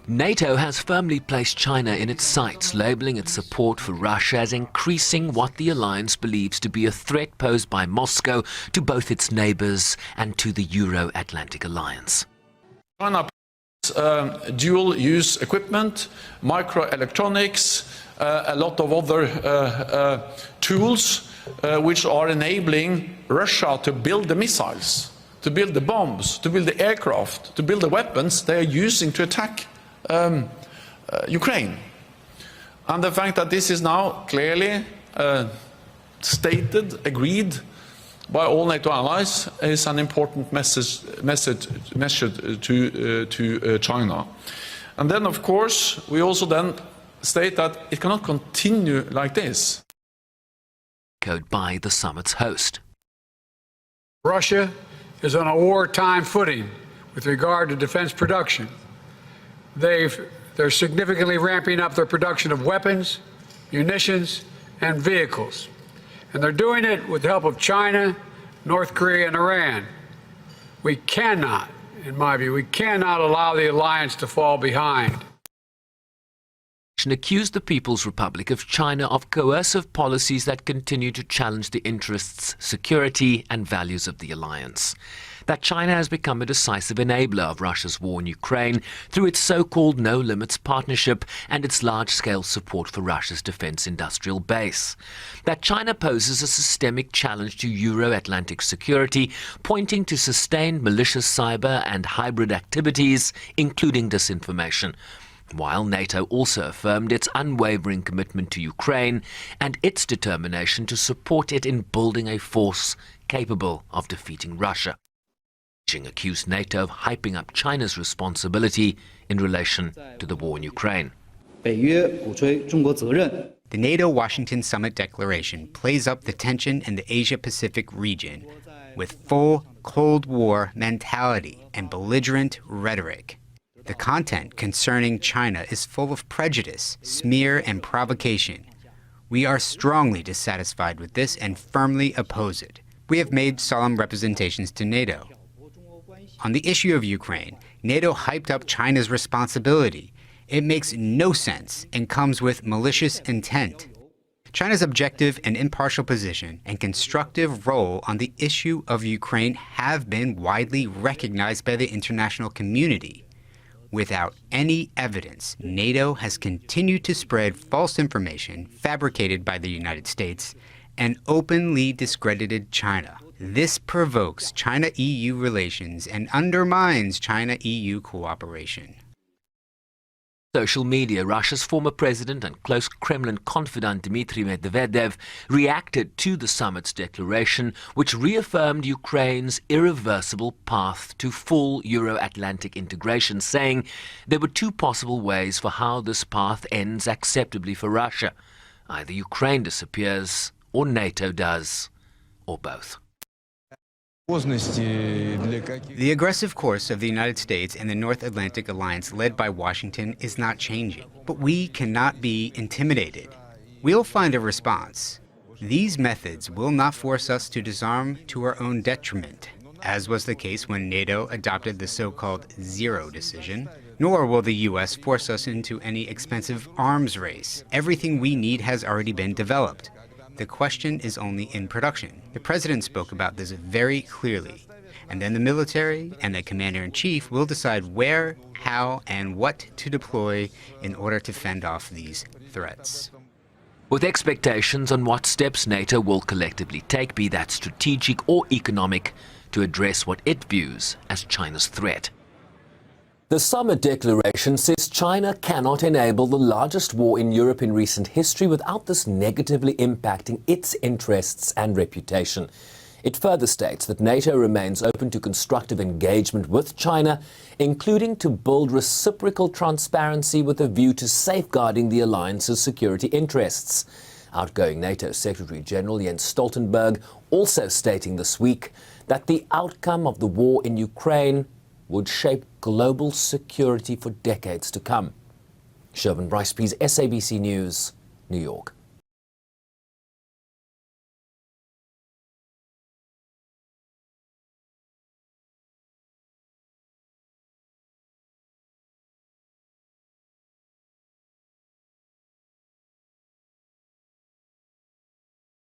NATO has firmly placed China in its sights, labelling its support for Russia as increasing what the alliance believes to be a threat posed by Moscow to both its neighbours and to the Euro-Atlantic alliance. China dual-use equipment, microelectronics, a lot of other tools which are enabling Russia to build the missiles, to build the bombs, to build the aircraft, to build the weapons they are using to attack Ukraine. And the fact that this is now clearly stated, agreed by all NATO allies is an important message to China. And then, of course, we also then state that it cannot continue like this. Echoed by the summit's host. Russia is on a wartime footing with regard to defense production. They're significantly ramping up their production of weapons, munitions, and vehicles. And they're doing it with the help of China, North Korea, and Iran. We cannot, in my view, we cannot allow the alliance to fall behind. Accused the People's Republic of China of coercive policies that continue to challenge the interests, security, and values of the alliance. That China has become a decisive enabler of Russia's war in Ukraine through its so-called no-limits partnership and its large-scale support for Russia's defense industrial base. That China poses a systemic challenge to Euro-Atlantic security, pointing to sustained malicious cyber and hybrid activities, including disinformation. While NATO also affirmed its unwavering commitment to Ukraine and its determination to support it in building a force capable of defeating Russia. Beijing accused NATO of hyping up China's responsibility in relation to the war in Ukraine. The NATO Washington Summit Declaration plays up the tension in the Asia-Pacific region with full Cold War mentality and belligerent rhetoric. The content concerning China is full of prejudice, smear, and provocation. We are strongly dissatisfied with this and firmly oppose it. We have made solemn representations to NATO. On the issue of Ukraine, NATO hyped up China's responsibility. It makes no sense and comes with malicious intent. China's objective and impartial position and constructive role on the issue of Ukraine have been widely recognized by the international community. Without any evidence, NATO has continued to spread false information fabricated by the United States and openly discredited China. This provokes China-EU relations and undermines China-EU cooperation. Social media, Russia's former president and close Kremlin confidant Dmitry Medvedev reacted to the summit's declaration, which reaffirmed Ukraine's irreversible path to full Euro-Atlantic integration, saying there were two possible ways for how this path ends acceptably for Russia. Either Ukraine disappears, or NATO does, or both. The aggressive course of the United States and the North Atlantic Alliance led by Washington is not changing, but we cannot be intimidated. We'll find a response. These methods will not force us to disarm to our own detriment, as was the case when NATO adopted the so-called zero decision, nor will the U.S. force us into any expensive arms race. Everything we need has already been developed. The question is only in production. The President spoke about this very clearly. And then the military and the Commander-in-Chief will decide where, how, and what to deploy in order to fend off these threats. With expectations on what steps NATO will collectively take, be that strategic or economic, to address what it views as China's threat. The summit declaration says China cannot enable the largest war in Europe in recent history without this negatively impacting its interests and reputation. It further states that NATO remains open to constructive engagement with China, including to build reciprocal transparency with a view to safeguarding the alliance's security interests. Outgoing NATO Secretary-General Jens Stoltenberg also stating this week that the outcome of the war in Ukraine would shape global security for decades to come. Shervin Bryce-Pease, SABC News, New York.